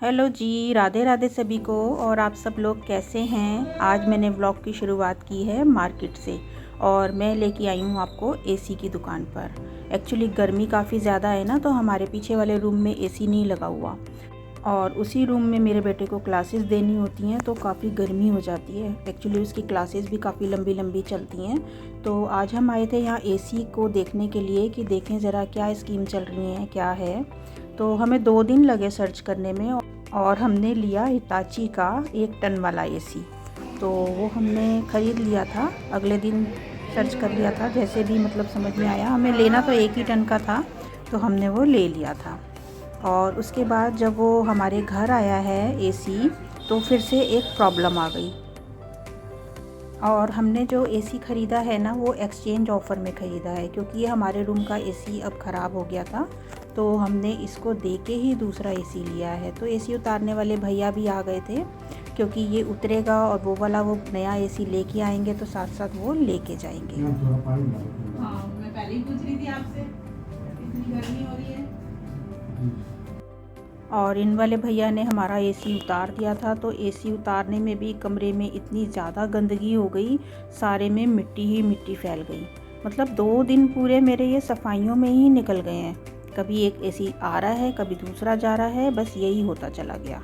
Hello जी, राधे राधे सभी को। और आप सब लोग कैसे हैं। आज मैंने व्लॉग की शुरुआत की है मार्केट से और मैं लेके आई हूँ आपको एसी की दुकान पर। एक्चुअली गर्मी काफ़ी ज़्यादा है ना, तो हमारे पीछे वाले रूम में एसी नहीं लगा हुआ और उसी रूम में मेरे बेटे को क्लासेस देनी होती हैं, तो काफ़ी गर्मी हो जाती है। एक्चुअली उसकी क्लासेस भी काफ़ी लंबी लंबी चलती हैं। तो आज हम आए थे यहाँ एसी को देखने के लिए कि देखें ज़रा क्या स्कीम चल रही है, क्या है। तो हमें 2 दिन लगे सर्च करने में और हमने लिया हिताची का 1 टन वाला एसी। तो वो हमने ख़रीद लिया था, अगले दिन सर्च कर लिया था, जैसे भी मतलब समझ में आया। हमें लेना तो 1 ही टन का था, तो हमने वो ले लिया था। और उसके बाद जब वो हमारे घर आया है एसी, तो फिर से एक प्रॉब्लम आ गई। और हमने जो एसी ख़रीदा है ना, वो एक्सचेंज ऑफ़र में ख़रीदा है, क्योंकि ये हमारे रूम का एसी अब ख़राब हो गया था, तो हमने इसको दे के ही दूसरा एसी लिया है। तो एसी उतारने वाले भैया भी आ गए थे, क्योंकि ये उतरेगा और वो वाला वो नया एसी लेके आएंगे, तो साथ साथ वो लेके जाएंगे। हाँ, मैं पहले ही पूछ रही थी आपसे, इतनी गर्मी हो रही है। और इन वाले भैया ने हमारा एसी उतार दिया था। तो एसी उतारने में भी कमरे में इतनी ज़्यादा गंदगी हो गई, सारे में मिट्टी ही मिट्टी फैल गई। मतलब 2 दिन पूरे मेरे ये सफाइयों में ही निकल गए हैं। कभी एक एसी आ रहा है, कभी दूसरा जा रहा है, बस यही होता चला गया।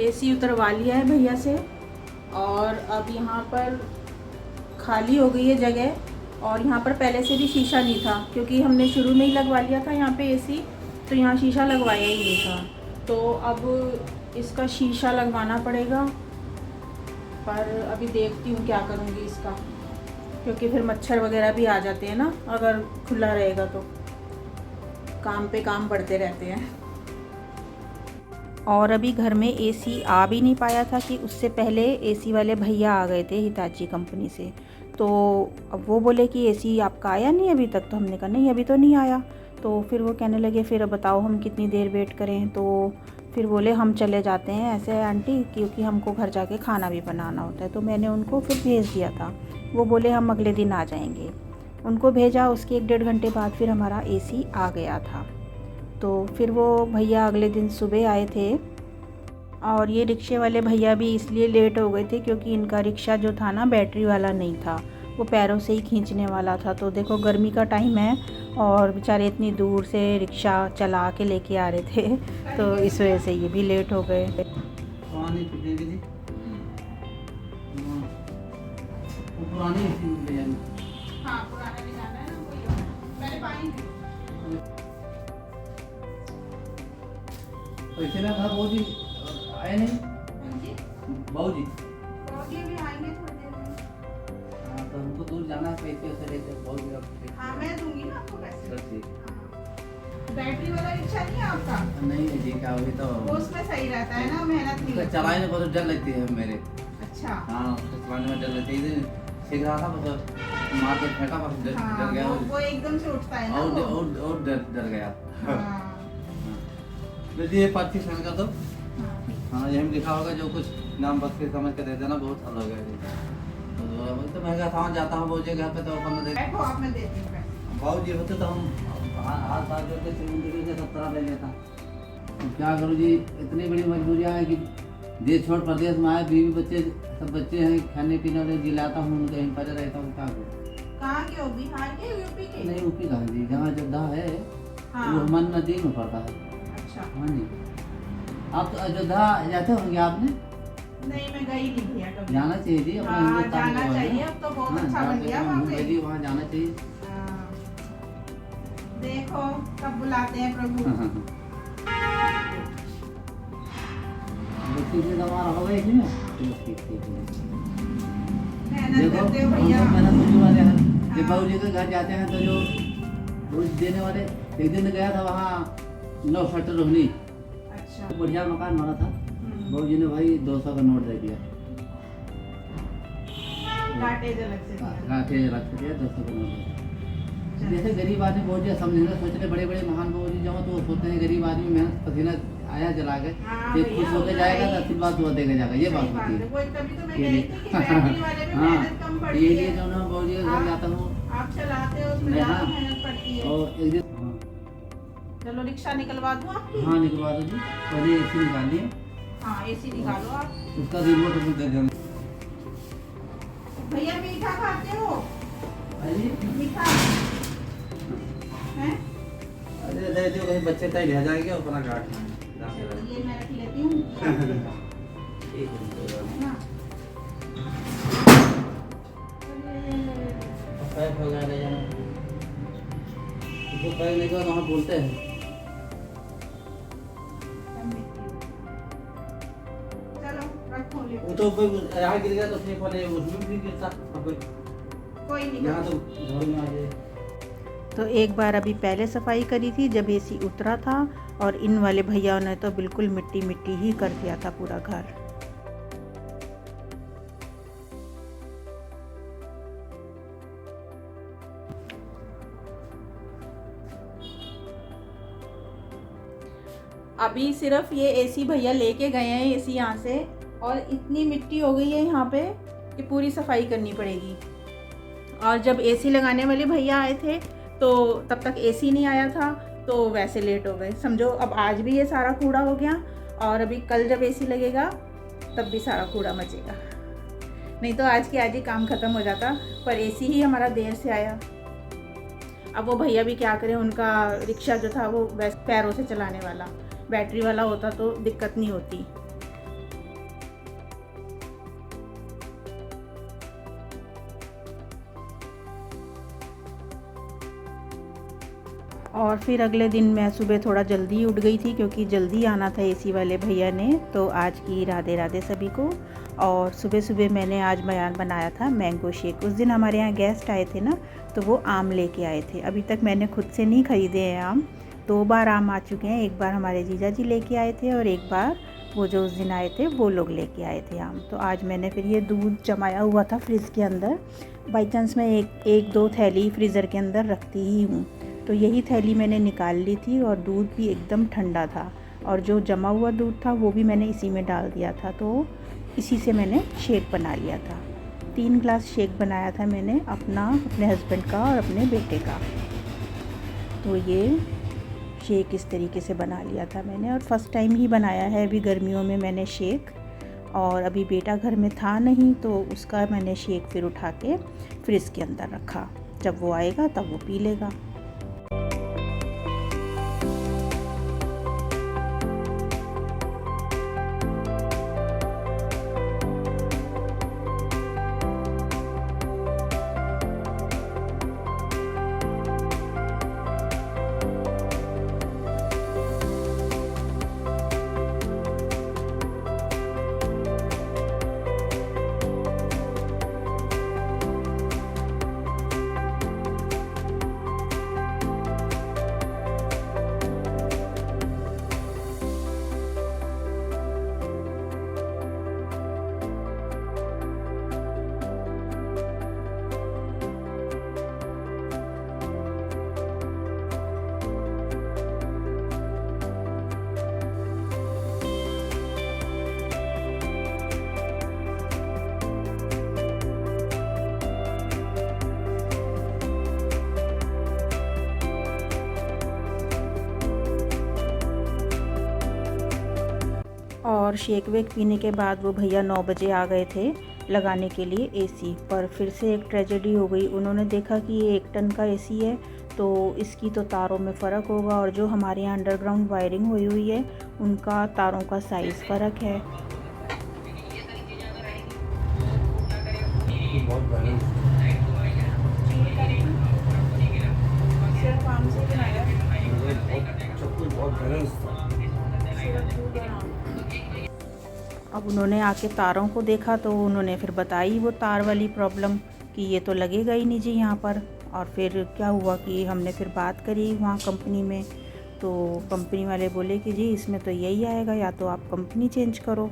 एसी उतरवा लिया है भैया से और अब यहाँ पर खाली हो गई है जगह। और यहाँ पर पहले से भी शीशा नहीं था, क्योंकि हमने शुरू में ही लगवा लिया था यहाँ पे एसी, तो यहाँ शीशा लगवाया ही नहीं था। तो अब इसका शीशा लगवाना पड़ेगा, पर अभी देखती हूँ क्या करूँगी इसका, क्योंकि फिर मच्छर वगैरह भी आ जाते हैं ना, अगर खुला रहेगा तो काम पे काम बढ़ते रहते हैं। और अभी घर में एसी आ भी नहीं पाया था कि उससे पहले एसी वाले भैया आ गए थे हिताची कंपनी से। तो अब वो बोले कि एसी आपका आया नहीं अभी तक। तो हमने कहा नहीं, अभी तो नहीं आया। तो फिर वो कहने लगे फिर अब बताओ हम कितनी देर वेट करें। तो फिर बोले हम चले जाते हैं ऐसे आंटी, क्योंकि हमको घर जाके खाना भी बनाना होता है। तो मैंने उनको फिर भेज दिया था। वो बोले हम अगले दिन आ जाएंगे। उनको भेजा, उसके 1-1.5 घंटे बाद फिर हमारा एसी आ गया था। तो फिर वो भैया अगले दिन सुबह आए थे। और ये रिक्शे वाले भैया भी इसलिए लेट हो गए थे, क्योंकि इनका रिक्शा जो था ना, बैटरी वाला नहीं था, वो पैरों से ही खींचने वाला था। तो देखो गर्मी का टाइम है और बेचारे इतनी दूर से रिक्शा चला के लेके आ रहे थे, तो इस वजह से ये भी लेट हो गए। हाँ, पुराना भी जाना है ना, कोई और। पहले पानी दे। पैसे ना था वो जी आए नहीं बाबू जी। रोटी भी आएंगे थोड़ी देर में। हाँ तो हमको दूर जाना है, पैसे वैसे लेते बहुत भी। हाँ, मैं दूंगी ना आपको पैसे। ठीक। हाँ। बैटरी वाला रिक्शा नहीं है आपका? नहीं है जी, क्या अभी तो वो उसमें सही रहता है ना, मेहनत नहीं लगती। चलाने में बहुत डर लगती है मेरे। अच्छा। हाँ, उसको चलाने में डर लगती है। सीख रहा था बस मार के फेंका, बस डर गया। वो एकदम से उठता है ना और डर गया। हाँ। ये 25 का दो। हाँ, यही लिखा होगा, जो कुछ नाम बस के समझ के दे देना, बहुत अलग है। तो महंगा था, जाता हूँ बहुत जगह पे तो अपन दे। बैठो, आप मैं देती हूँ पैसे। बाबू जी होते तो हम हाथ साथ जोड़ के जिंदगी के 70 ले लेता। क्या करूँ जी, इतनी बड़ी मजबूरियाँ है कि देश छोड़ प्रदेश में आए, बीवी बच्चे सब बच्चे हैं, खाने पीने वाले जिलाता हूँ, उनके कहीं पर रहता हूँ। क्या करूँ? कहाँ के हो, बिहार के, यूपी के? नहीं, यूपी कहाँ जी, जहाँ अयोध्या है हाँ। वो मन नदी में पड़ता है। अच्छा। हाँ जी। आप तो अयोध्या जाते होंगे आपने? नहीं, मैं गई नहीं भैया कभी। जाना चाहिए जी अपना हाँ, हिंदुस्तान जाना को। चाहिए, अब तो बहुत अच्छा बन गया वहाँ पे। मुंबई वहाँ जाना चाहिए। हाँ। देखो कब बुलाते हैं प्रभु। हमारा होगा इसमें। मेहनत देखो करते हो भैया। हम मेहनत करने वाले हैं। जब बाबू जी के घर जाते हैं तो जो रोज देने वाले, एक दिन गया था वहाँ 9 फट रोहनी, अच्छा। बढ़िया मकान बना था। बाबू जी ने भाई 200 का नोट दे दिया, काटेज अलग से दिया। काटे रख दिया, 200 का नोट दे दिया। जैसे गरीब आदमी बहुत ज़्यादा समझने सोचते, बड़े बड़े महान बाबू जी जाओ तो सोचते हैं गरीब आदमी मेहनत पसीना आया जला के हाँ ये भैया, खुश होकर जाएगा तो आशीर्वाद दुआ देकर जाएगा, ये बात होती है। वही तभी तो मैं ये कह रही थी कि बैटरी वाले में मेहनत कम हाँ, पड़ती ये है। जो ना बाबू जी के घर जाता हूँ। आप चलाते उसमें नहीं, ज्यादा हाँ। मेहनत पड़ती है। और एक दिन हाँ, चलो रिक्शा निकलवा दूँ आपकी? हाँ निकलवा दो जी, पहले एसी निकालिए, हाँ एसी निकालो आप। उसका रिमोट मुझे दे देना। भैया मीठा खाते हो? अरे मीठा है? अरे दे दो, कहीं बच्चे तय रह जाएंगे और अपना काट चलो ये मैं रख लेती हूँ। एक है ना? पैक हो गया, ले जाना इसको, पैक नहीं करो तो हम बोलते हैं। चलो रखो ले। वो तो यहाँ गिर गया तो ठीक वाले उसमें भी गिरता, कोई नहीं। यहाँ तो घर में आ जाए। तो एक बार अभी पहले सफाई करी थी जब एसी उतरा था, और इन वाले भैया ने तो बिल्कुल मिट्टी मिट्टी ही कर दिया था पूरा घर। अभी सिर्फ ये एसी भैया लेके गए हैं एसी यहाँ से, और इतनी मिट्टी हो गई है यहाँ पे कि पूरी सफाई करनी पड़ेगी। और जब एसी लगाने वाले भैया आए थे तो तब तक एसी नहीं आया था, तो वैसे लेट हो गए। समझो अब आज भी ये सारा कूड़ा हो गया, और अभी कल जब एसी लगेगा तब भी सारा कूड़ा मचेगा। नहीं तो आज के आज ही काम ख़त्म हो जाता, पर एसी ही हमारा देर से आया। अब वो भैया भी क्या करें, उनका रिक्शा जो था वो पैरों से चलाने वाला, बैटरी वाला होता तो दिक्कत नहीं होती। और फिर अगले दिन मैं सुबह थोड़ा जल्दी उठ गई थी, क्योंकि जल्दी आना था एसी वाले भैया ने। तो आज की राधे राधे सभी को। और सुबह सुबह मैंने आज बयान बनाया था मैंगो शेक। उस दिन हमारे यहाँ गेस्ट आए थे ना, तो वो आम लेके आए थे। अभी तक मैंने खुद से नहीं ख़रीदे हैं आम, 2 बार आम आ चुके हैं। एक बार हमारे जीजा जी लेके आए थे, और एक बार वो जो उस दिन आए थे वो लोग लेके आए थे आम। तो आज मैंने फिर ये दूध जमाया हुआ था फ्रिज के अंदर। बाई चांस मैं एक दो थैली फ्रीज़र के अंदर रखती ही हूँ, तो यही थैली मैंने निकाल ली थी, और दूध भी एकदम ठंडा था, और जो जमा हुआ दूध था वो भी मैंने इसी में डाल दिया था। तो इसी से मैंने शेक बना लिया था। 3 ग्लास शेक बनाया था मैंने अपना, अपने हस्बैंड का और अपने बेटे का। तो ये शेक इस तरीके से बना लिया था मैंने, और फर्स्ट टाइम ही बनाया है अभी गर्मियों में मैंने शेक। और अभी बेटा घर में था नहीं, तो उसका मैंने शेक फिर उठा के फ्रिज के अंदर रखा। जब वो आएगा तब वो पी लेगा। और शेक वेक पीने के बाद वो भैया 9 बजे आ गए थे लगाने के लिए एसी। पर फिर से एक ट्रेजेडी हो गई। उन्होंने देखा कि ये 1 टन का एसी है, तो इसकी तो तारों में फ़र्क होगा, और जो हमारे यहाँ अंडरग्राउंड वायरिंग हुई हुई है उनका तारों का साइज़ फ़र्क है। अब उन्होंने आके तारों को देखा, तो उन्होंने फिर बताई वो तार वाली प्रॉब्लम कि ये तो लगेगा ही नहीं जी यहाँ पर। और फिर क्या हुआ कि हमने फिर बात करी वहाँ कंपनी में, तो कंपनी वाले बोले कि जी इसमें तो यही आएगा, या तो आप कंपनी चेंज करो।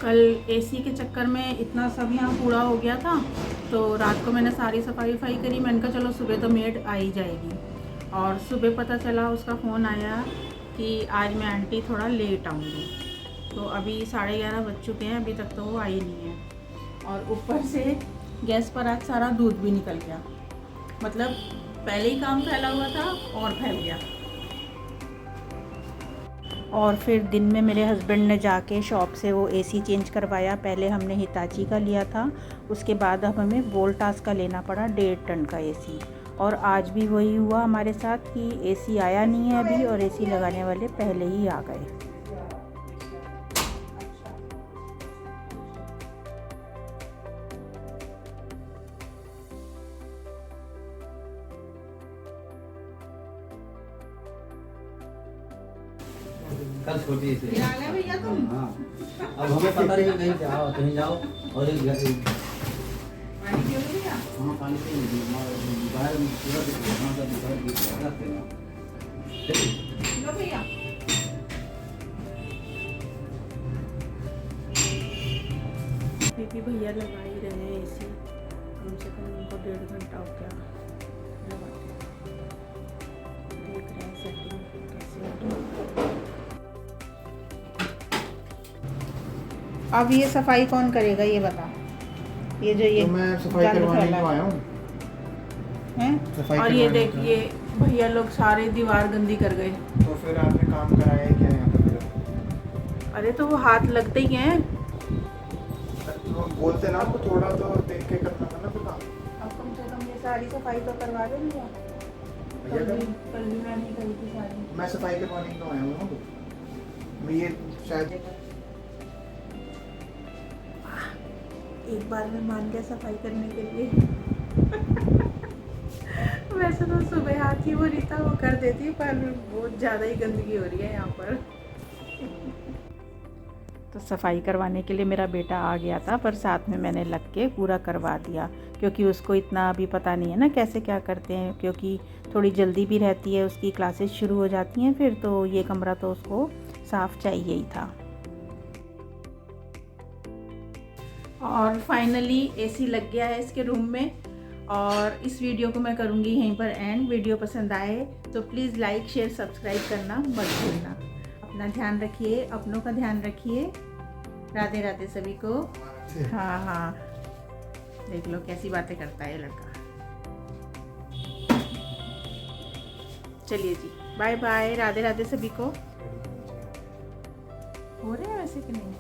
कल एसी के चक्कर में इतना सब यहाँ कूड़ा हो गया था, तो रात को मैंने सारी सफाई करी। मैंने कहा चलो सुबह तो मेड आ ही जाएगी, और सुबह पता चला उसका फ़ोन आया कि आज मैं आंटी थोड़ा लेट आऊँगी। तो अभी 11:30 बज चुके हैं, अभी तक तो वो आई नहीं है। और ऊपर से गैस पर आज सारा दूध भी निकल गया, मतलब पहले ही काम फैला हुआ था और फैल गया। और फिर दिन में मेरे हस्बैंड ने जाके शॉप से वो एसी चेंज करवाया। पहले हमने हिताची का लिया था, उसके बाद अब हमें वोल्टास का लेना पड़ा 1.5 टन का एसी। और आज भी वही हुआ हमारे साथ कि एसी आया नहीं है अभी, और एसी लगाने वाले पहले ही आ गए। कल छोटी सी फिर आ गए भैया तुम। हाँ, अब हमें पता नहीं कहीं जाओ कहीं जाओ और एक पानी पियोगे भैया? हाँ पानी से बाहर पूरा वहाँ का दुकान रखते हैं। लो भैया। क्योंकि भैया लगा ही रहे हैं एसी, कम से कम उनको 1.5 घंटा हो गया लगाते। देख रहे हैं सेटिंग कैसे होगी। अब ये सफाई कौन करेगा ये बता? ये जो ये तो मैं सफाई गंद करवाने फैला को आया हूँ। हैं? सफाई और ये करवाने देख, को। ये भैया लोग सारे दीवार गंदी कर गए। तो फिर आपने काम कराया है क्या यहाँ पर फिर? अरे तो वो हाथ लगते ही हैं। तो बोलते ना आपको थोड़ा तो देख के करना था ना फिर काम। अब कम से कम ये सारी सफाई तो करवा दे भैया। भैया कल भी मैंने करी थी सारी। मैं सफाई करवाने को आया हूँ ना। मैं ये शायद एक बार में मान गया सफाई करने के लिए। वैसे तो सुबह हाथ ही वो रीता वो कर देती, पर बहुत ज़्यादा ही गंदगी हो रही है यहाँ पर। तो सफाई करवाने के लिए मेरा बेटा आ गया था, पर साथ में मैंने लग के पूरा करवा दिया, क्योंकि उसको इतना अभी पता नहीं है ना कैसे क्या करते हैं, क्योंकि थोड़ी जल्दी भी रहती है, उसकी क्लासेस शुरू हो जाती हैं फिर, तो ये कमरा तो उसको साफ़ चाहिए ही था। और फाइनली एसी लग गया है इसके रूम में, और इस वीडियो को मैं करूँगी यहीं पर एंड। वीडियो पसंद आए तो प्लीज़ लाइक शेयर सब्सक्राइब करना मत भूलना। अपना ध्यान रखिए, अपनों का ध्यान रखिए। राधे राधे सभी को। हाँ हाँ, देख लो कैसी बातें करता है ये लड़का। चलिए जी, बाय बाय, राधे राधे सभी को। हो रहे हैं वैसे कि नहीं?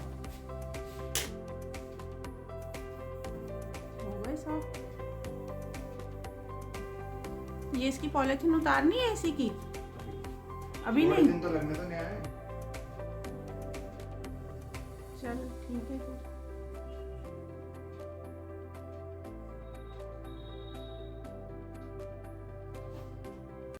हो गए सब। ये इसकी पॉलिथीन उतारनी है इसी की, अभी थोड़े नहीं। दिन तो लगने तो नहीं आए। चलो ठीक है फिर।